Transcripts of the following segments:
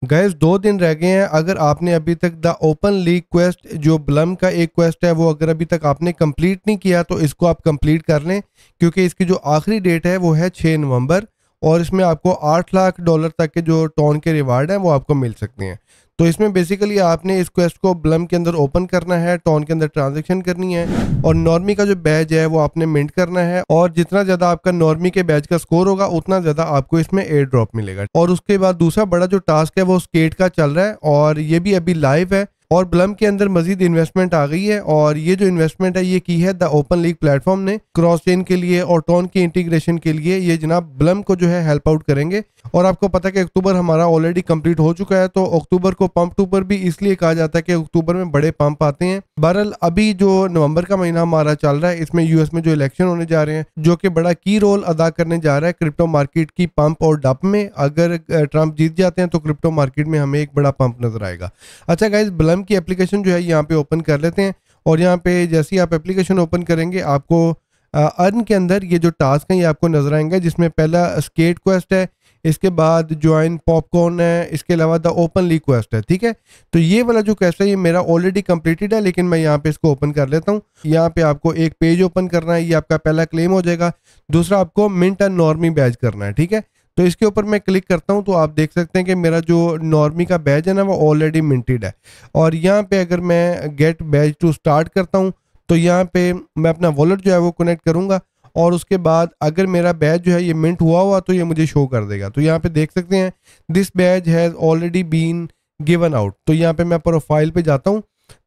Gas 2 दिन रह गए हैं। अगर आपने अभी तक द ओपन लीग क्वेस्ट जो ब्लम का एक क्वेस्ट है वो अगर अभी तक आपने कंप्लीट नहीं किया तो इसको आप कंप्लीट कर लें, क्योंकि इसकी जो आखिरी डेट है वो है 6 नवंबर, और इसमें आपको $8 लाख तक के जो टोन के रिवार्ड हैं वो आपको मिल सकते हैं। तो इसमें बेसिकली आपने इस क्वेस्ट को ब्लम के अंदर ओपन करना है, टोन के अंदर ट्रांजेक्शन करनी है, और नॉर्मी का जो बैज है वो आपने मिंट करना है, और जितना ज़्यादा आपका नॉर्मी के बैज का स्कोर होगा उतना ज़्यादा आपको इसमें एयर ड्रॉप मिलेगा। और उसके बाद दूसरा बड़ा जो टास्क है वो स्केट का चल रहा है, और ये भी अभी लाइव है, और ब्लम के अंदर मजीद इन्वेस्टमेंट आ गई है, और ये जो इन्वेस्टमेंट है ये की है द ओपन लीग प्लेटफॉर्म ने क्रॉस चेन के लिए और टोन की इंटीग्रेशन के लिए। ये जनाब ब्लम को जो है हेल्प आउट करेंगे। और आपको पता है कि अक्टूबर हमारा ऑलरेडी कंप्लीट हो चुका है, तो अक्टूबर को पंप टूबर भी इसलिए कहा जाता है कि अक्टूबर में बड़े पंप आते हैं। बहरहाल अभी जो नवंबर का महीना हमारा चल रहा है इसमें यूएस में जो इलेक्शन होने जा रहे हैं जो कि बड़ा की रोल अदा करने जा रहा है क्रिप्टो मार्केट की पंप और डप में। अगर ट्रंप जीत जाते हैं तो क्रिप्टो मार्केट में हमें एक बड़ा पंप नजर आएगा। अच्छा गाइज, ब्लम की एप्लीकेशन जो है यहाँ पे ओपन कर लेते हैं, और यहाँ पे जैसे ही आप एप्लीकेशन ओपन करेंगे आपको अर्न के अंदर ये जो टास्क हैं ये आपको नजर आएंगे, जिसमें पहला स्केट क्वेस्ट है, इसके बाद ज्वाइन पॉपकॉर्न है, इसके अलावा द ओपन लीग क्वेस्ट है। ठीक है, तो ये वाला जो क्वेस्ट है ये मेरा ऑलरेडी कंप्लीटेड है, लेकिन मैं यहाँ पे इसको ओपन कर लेता हूँ। यहाँ पे आपको एक पेज ओपन करना है, ये आपका पहला क्लेम हो जाएगा। दूसरा आपको मिंट एंड नॉर्मी बैज करना है। ठीक है, तो इसके ऊपर मैं क्लिक करता हूँ तो आप देख सकते हैं कि मेरा जो नॉर्मी का बैज है ना वो ऑलरेडी मिंटेड है। और यहाँ पे अगर मैं गेट बैज टू स्टार्ट करता हूँ तो यहाँ पे मैं अपना वॉलेट जो है वो कनेक्ट करूँगा, और उसके बाद अगर मेरा बैज जो है ये मिंट हुआ तो ये मुझे शो कर देगा। तो यहाँ पे देख सकते हैं this badge has already been given out. तो यहाँ पे मैं प्रोफाइल पे जाता हूँ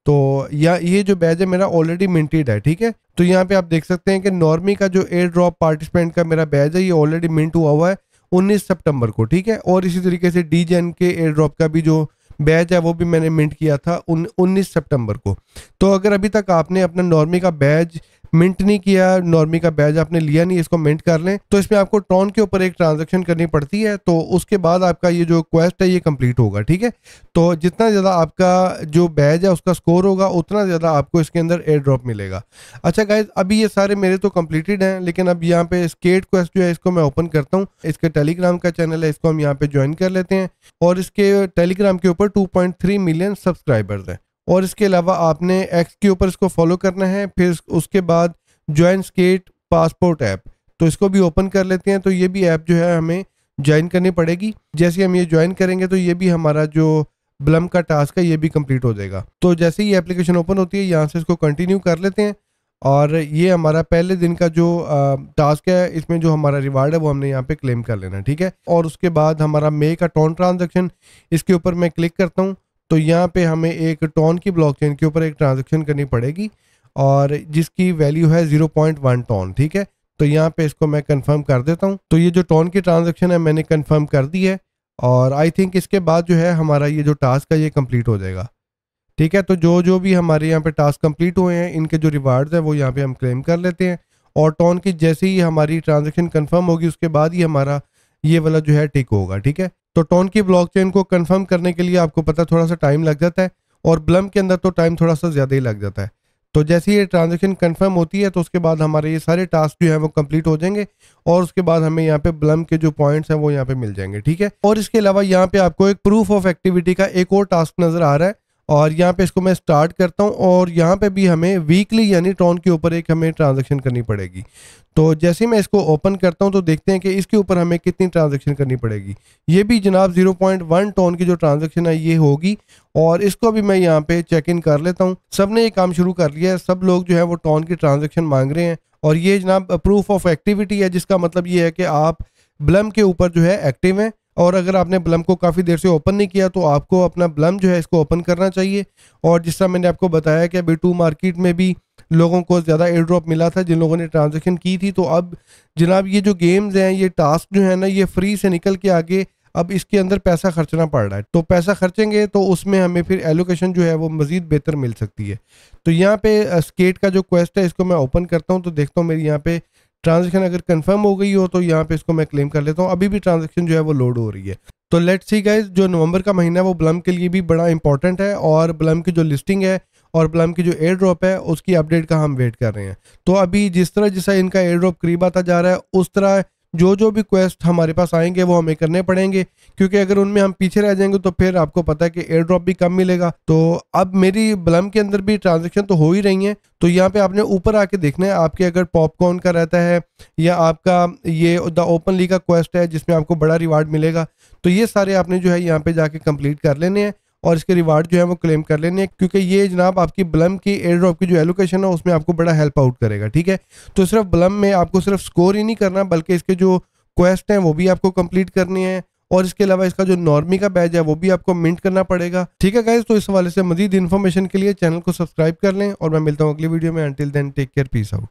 तो ये जो बैज है मेरा ऑलरेडी मिंटेड है। ठीक है, तो यहाँ पे आप देख सकते हैं कि नॉर्मी का जो एयर ड्रॉप पार्टिसिपेंट का मेरा बैज है ये ऑलरेडी मिंट हुआ है 19 सितंबर को। ठीक है, और इसी तरीके से डीजेन के एयर ड्रॉप का भी जो बैज है वो भी मैंने मिंट किया था 19 सितंबर को। तो अगर अभी तक आपने अपना नॉर्मी का बैज मिंट नहीं किया, नॉर्मी का बैज आपने लिया नहीं, इसको मिंट कर लें, तो इसमें आपको टोन के ऊपर एक ट्रांजैक्शन करनी पड़ती है, तो उसके बाद आपका ये जो क्वेस्ट है ये कंप्लीट होगा। ठीक है, तो जितना ज़्यादा आपका जो बैज है उसका स्कोर होगा उतना ज़्यादा आपको इसके अंदर एयर ड्रॉप मिलेगा। अच्छा गाइज, अभी ये सारे मेरे तो कंप्लीटेड हैं, लेकिन अब यहाँ पे स्केट क्वेस्ट जो है इसको मैं ओपन करता हूँ। इसके टेलीग्राम का चैनल है, इसको हम यहाँ पे ज्वाइन कर लेते हैं, और इसके टेलीग्राम के ऊपर 2.3 मिलियन सब्सक्राइबर्स हैं। और इसके अलावा आपने एक्स के ऊपर इसको फॉलो करना है, फिर उसके बाद ज्वाइन स्केट पासपोर्ट ऐप, तो इसको भी ओपन कर लेते हैं। तो ये भी ऐप जो है हमें ज्वाइन करनी पड़ेगी। जैसे हम ये ज्वाइन करेंगे तो ये भी हमारा जो ब्लम का टास्क है ये भी कंप्लीट हो जाएगा। तो जैसे ही एप्लीकेशन ओपन होती है यहाँ से इसको कंटिन्यू कर लेते हैं, और ये हमारा पहले दिन का जो टास्क है इसमें जो हमारा रिवार्ड है वो हमने यहाँ पे क्लेम कर लेना। ठीक है, और उसके बाद हमारा मे का टोन ट्रांजेक्शन, इसके ऊपर मैं क्लिक करता हूँ तो यहाँ पे हमें एक टोन की ब्लॉकचेन के ऊपर एक ट्रांजेक्शन करनी पड़ेगी, और जिसकी वैल्यू है 0.1 टोन। ठीक है, तो यहाँ पे इसको मैं कंफर्म कर देता हूँ। तो ये जो टोन की ट्रांजेक्शन है मैंने कंफर्म कर दी है, और आई थिंक इसके बाद जो है हमारा ये जो टास्क है ये कंप्लीट हो जाएगा। ठीक है, तो जो जो भी हमारे यहाँ पे टास्क कंप्लीट हुए हैं इनके जो रिवार्ड्स हैं वो यहाँ पे हम क्लेम कर लेते हैं, और टोन की जैसे ही हमारी ट्रांजेक्शन कंफर्म होगी उसके बाद ही हमारा ये वाला जो है टिक होगा। ठीक है, तो टोन की ब्लॉकचेन को कंफर्म करने के लिए आपको पता थोड़ा सा टाइम लग जाता है, और ब्लम के अंदर तो टाइम थोड़ा सा ज़्यादा ही लग जाता है। तो जैसे ही ये ट्रांजेक्शन कंफर्म होती है तो उसके बाद हमारे ये सारे टास्क जो हैं वो कंप्लीट हो जाएंगे, और उसके बाद हमें यहाँ पे ब्लम के जो पॉइंट्स हैं वो यहाँ पे मिल जाएंगे। ठीक है, और इसके अलावा यहाँ पे आपको एक प्रूफ ऑफ एक्टिविटी का एक और टास्क नजर आ रहा है, और यहाँ पे इसको मैं स्टार्ट करता हूँ, और यहाँ पे भी हमें वीकली यानी टोन के ऊपर एक हमें ट्रांजेक्शन करनी पड़ेगी। तो जैसे मैं इसको ओपन करता हूँ तो देखते हैं कि इसके ऊपर हमें कितनी ट्रांजेक्शन करनी पड़ेगी। ये भी जनाब 0.1 टोन की जो ट्रांजेक्शन है ये होगी, और इसको भी मैं यहाँ पे चेक इन कर लेता हूँ। सब ने ये काम शुरू कर लिया है, सब लोग जो है वो टोन की ट्रांजेक्शन मांग रहे हैं, और ये जनाब प्रूफ ऑफ एक्टिविटी है, जिसका मतलब ये है कि आप ब्लम के ऊपर जो है एक्टिव हैं, और अगर आपने ब्लम को काफ़ी देर से ओपन नहीं किया तो आपको अपना ब्लम जो है इसको ओपन करना चाहिए। और जिस तरह मैंने आपको बताया कि अभी टू मार्केट में भी लोगों को ज़्यादा एयर ड्रॉप मिला था जिन लोगों ने ट्रांजेक्शन की थी, तो अब जनाब ये जो गेम्स हैं, ये टास्क जो है ना, ये फ्री से निकल के आगे अब इसके अंदर पैसा खर्चना पड़ रहा है। तो पैसा खर्चेंगे तो उसमें हमें फिर एलोकेशन जो है वो मज़ीद बेहतर मिल सकती है। तो यहाँ पे स्केट का जो क्वेस्ट है इसको मैं ओपन करता हूँ, तो देखता हूँ मेरी यहाँ पे ट्रांजेक्शन अगर कंफर्म हो गई हो तो यहाँ पे इसको मैं क्लेम कर लेता हूँ। अभी भी ट्रांजेक्शन जो है वो लोड हो रही है। तो लेट्स सी गाइस, जो नवंबर का महीना है वो ब्लम के लिए भी बड़ा इंपॉर्टेंट है, और ब्लम की जो लिस्टिंग है और ब्लम की जो एयर ड्रॉप है उसकी अपडेट का हम वेट कर रहे हैं। तो अभी जिस तरह जैसा इनका एयर ड्रॉप करीब आता जा रहा है उस तरह जो जो भी क्वेस्ट हमारे पास आएंगे वो हमें करने पड़ेंगे, क्योंकि अगर उनमें हम पीछे रह जाएंगे तो फिर आपको पता है कि एयर ड्रॉप भी कम मिलेगा। तो अब मेरी ब्लम के अंदर भी ट्रांजेक्शन तो हो ही रही हैं। तो यहाँ पे आपने ऊपर आके देखना है, आपके अगर पॉपकॉर्न का रहता है या आपका ये द ओपन लीग का क्वेस्ट है जिसमें आपको बड़ा रिवार्ड मिलेगा, तो ये सारे आपने जो है यहाँ पे जाके कंप्लीट कर लेने हैं और इसके रिवार्ड जो है वो क्लेम कर लेने हैं, क्योंकि ये जनाब आपकी ब्लम की एयर ड्रॉप की जो एलोकेशन है उसमें आपको बड़ा हेल्प आउट करेगा। ठीक है, तो सिर्फ ब्लम में आपको सिर्फ स्कोर ही नहीं करना बल्कि इसके जो क्वेस्ट हैं वो भी आपको कंप्लीट करने हैं, और इसके अलावा इसका जो नॉर्मी का बैज है वो भी आपको मिंट करना पड़ेगा। ठीक है गाइस, तो इस हवाले से मजीद इन्फॉर्मेशन के लिए चैनल को सब्सक्राइब कर लें और मैं मिलता हूँ अगली वीडियो में। Until then take care, peace out.